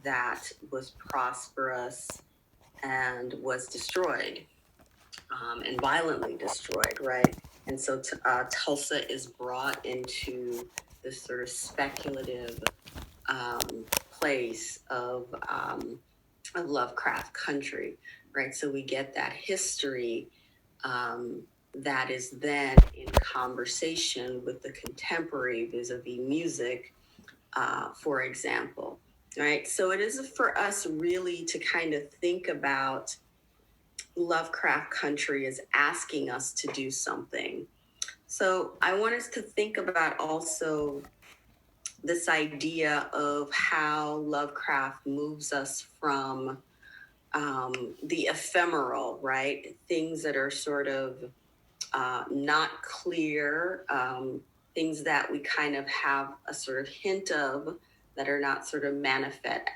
that was prosperous and was destroyed, and violently destroyed, right? And so Tulsa is brought into this sort of speculative place of a Lovecraft country, right? So we get that history that is then in conversation with the contemporary vis-a-vis music, for example, right? So it is for us really to kind of think about Lovecraft country as asking us to do something. So I want us to think about also this idea of how Lovecraft moves us from the ephemeral, right? Things that are sort of not clear, things that we kind of have a sort of hint of that are not sort of manifest,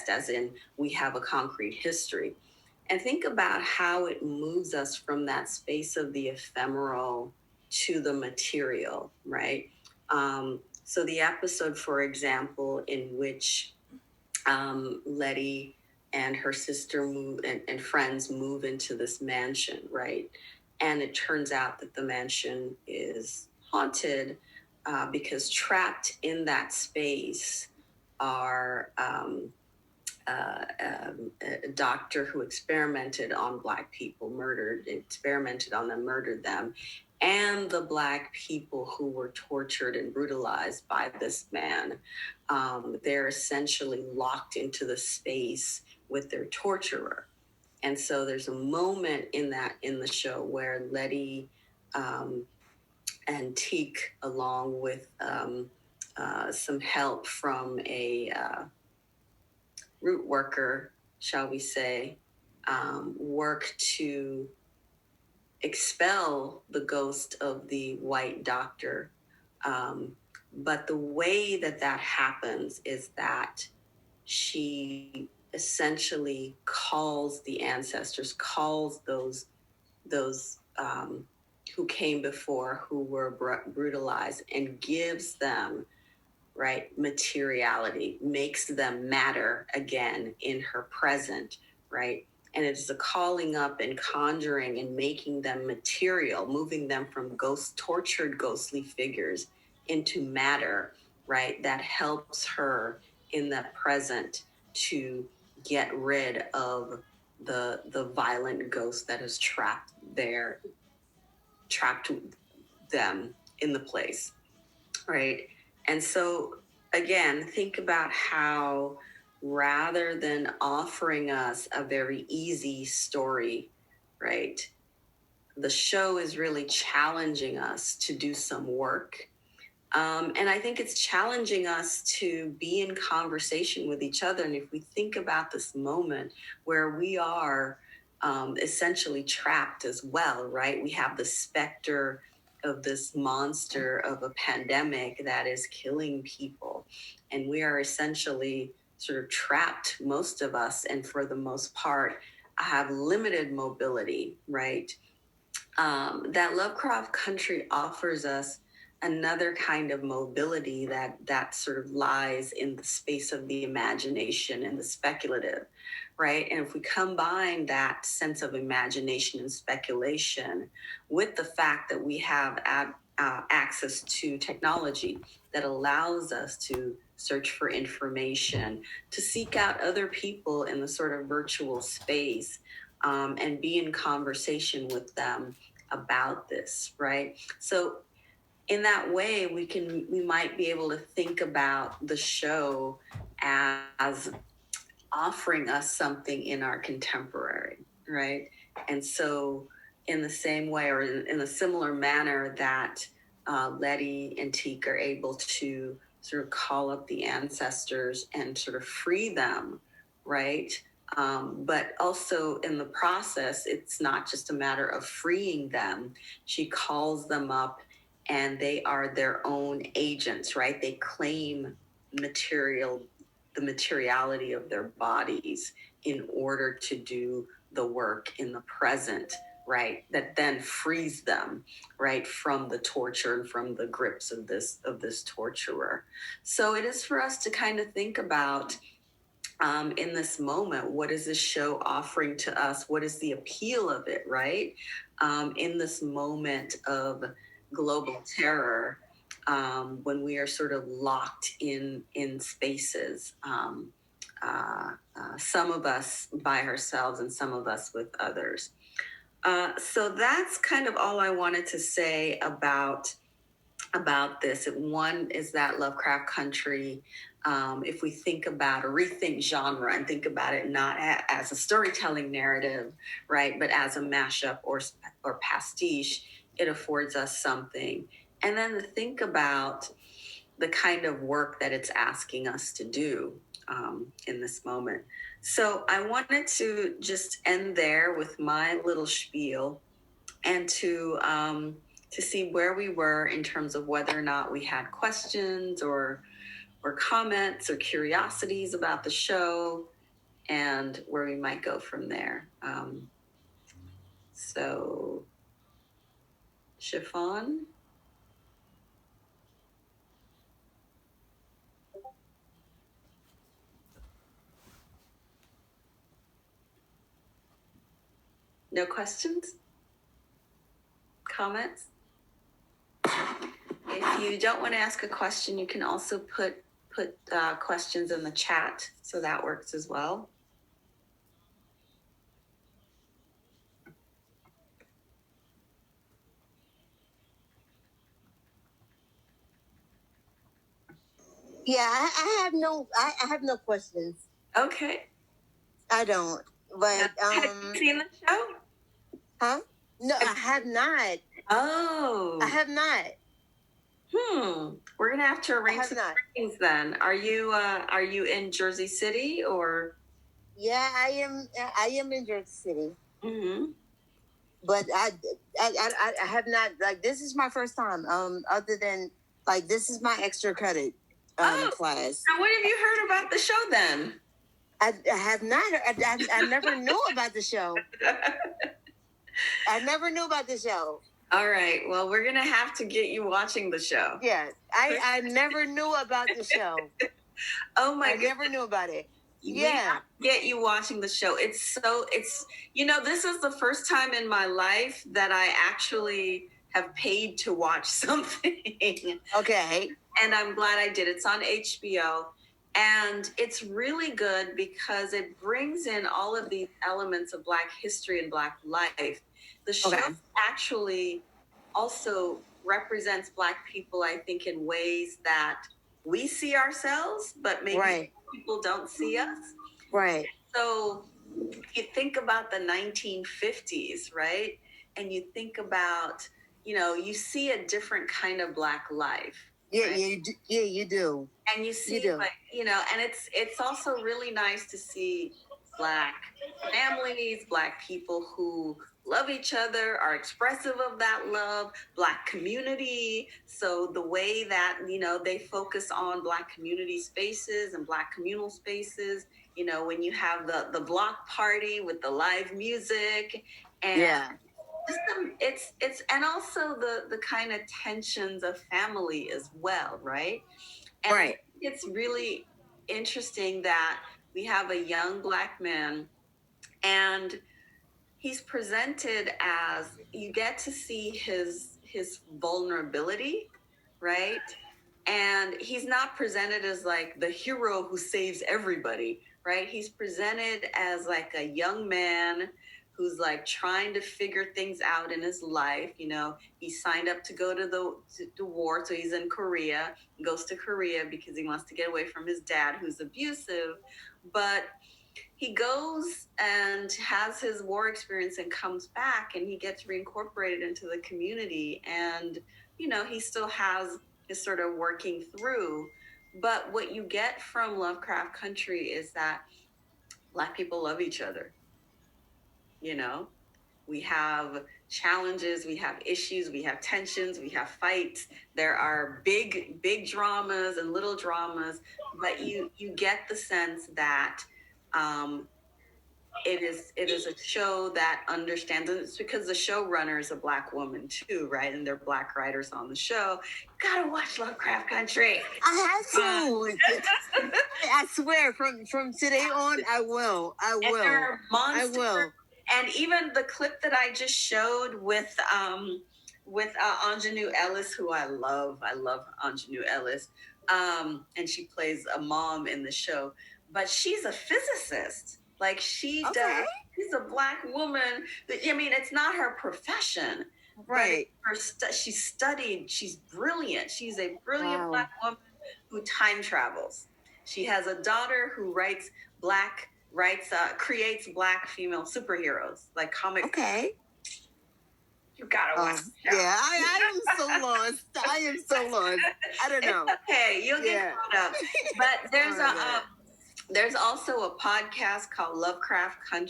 as in we have a concrete history. And think about how it moves us from that space of the ephemeral to the material, right? So the episode, for example, in which Letty and her sister move and friends move into this mansion, right? And it turns out that the mansion is haunted because trapped in that space are a doctor who experimented on Black people, experimented on them, murdered them, and the Black people who were tortured and brutalized by this man. They're essentially locked into the space with their torturer. And so there's a moment in the show where Letty um, and Teak, along with some help from a root worker, shall we say, work to expel the ghost of the white doctor. But the way that that happens is that she essentially calls the ancestors, calls those who came before, who were brutalized, and gives them, right, materiality, makes them matter again in her present, right? And it's a calling up and conjuring and making them material, moving them from tortured ghostly figures into matter, right? That helps her in the present to get rid of the violent ghost that has trapped them in the place, right? And so, again, think about how rather than offering us a very easy story, right, the show is really challenging us to do some work. And I think it's challenging us to be in conversation with each other. And if we think about this moment where we are essentially trapped as well, right? We have the specter of this monster of a pandemic that is killing people. And we are essentially sort of trapped, most of us, and for the most part, have limited mobility, right? That Lovecraft country offers us another kind of mobility that sort of lies in the space of the imagination and the speculative, right? And if we combine that sense of imagination and speculation with the fact that we have access to technology that allows us to search for information, to seek out other people in the sort of virtual space, and be in conversation with them about this, right? So in that way, we might be able to think about the show as offering us something in our contemporary, right? And so in the same way, or in a similar manner that Letty and Teak are able to sort of call up the ancestors and sort of free them, right? But also in the process, it's not just a matter of freeing them. She calls them up and they are their own agents, right? They claim the materiality of their bodies in order to do the work in the present, right? That then frees them, right, from the torture and from the grips of this torturer. So it is for us to kind of think about in this moment, what is this show offering to us? What is the appeal of it, right? In this moment of global terror, when we are sort of locked in spaces, some of us by ourselves and some of us with others. So that's kind of all I wanted to say about this. One is that Lovecraft Country, if we think about or rethink genre and think about it not as a storytelling narrative, right, but as a mashup or pastiche, it affords us something. And then to think about the kind of work that it's asking us to do in this moment. So I wanted to just end there with my little spiel and to see where we were in terms of whether or not we had questions or comments or curiosities about the show and where we might go from there. So, Chiffon? No questions? Comments? If you don't want to ask a question, you can also put questions in the chat, so that works as well. Yeah, I have no questions. Okay. I don't. But have you seen the show? Huh? No, I have not. Oh. I have not. We're gonna have to arrange some not. things then. Are you in Jersey City or? Yeah, I am. I am in Jersey City. Mm-hmm. But I have not. Like, this is my first time. Other than, like, this is my extra credit class. Now, what have you heard about the show then? I have not. I never knew about the show. I never knew about the show. All right. Well, we're gonna have to get you watching the show. Yeah, I never knew about the show. Oh my! I never knew about it. Yeah, get you watching the show. It's this is the first time in my life that I actually have paid to watch something. Okay. And I'm glad I did. It's on HBO. And it's really good because it brings in all of these elements of Black history and Black life. The show actually also represents Black people, I think, in ways that we see ourselves, but maybe people don't see us. Right. So if you think about the 1950s, right? And you think about, you see a different kind of Black life. Yeah, right? You do. And you see, and it's also really nice to see Black families, Black people who love each other, are expressive of that love, Black community. So the way that, they focus on Black community spaces and Black communal spaces, when you have the block party with the live music and it's and also the kind of tensions of family as well, right? And it's really interesting that we have a young Black man and he's presented as, you get to see his vulnerability, right? And he's not presented as like the hero who saves everybody, right? He's presented as like a young man who's like trying to figure things out in his life. He signed up to go to the war, so he's in Korea. He goes to Korea because he wants to get away from his dad, who's abusive. But he goes and has his war experience and comes back, and he gets reincorporated into the community. And he still has his sort of working through. But what you get from Lovecraft Country is that Black people love each other. We have challenges, we have issues, we have tensions, we have fights. There are big dramas and little dramas, but you get the sense that it is a show that understands, and it's because the showrunner is a Black woman too, right? And they're Black writers on the show. You gotta watch Lovecraft Country. I have to. I swear, from today on, I will. I And will. there are I monsters. will. And even the clip that I just showed with Anjanou Ellis, who I love Anjanou Ellis, and she plays a mom in the show, but she's a physicist. Like she Okay. does. She's a Black woman. I mean, it's not her profession, Right. but she studied. She's brilliant. She's a brilliant Wow. Black woman who time travels. She has a daughter who creates Black female superheroes, like comic. Okay. You gotta watch. the show. Yeah, I am so lost. I am so lost. I don't know. It's okay, you'll get Yeah. caught up. But there's Oh, there's also a podcast called Lovecraft Country.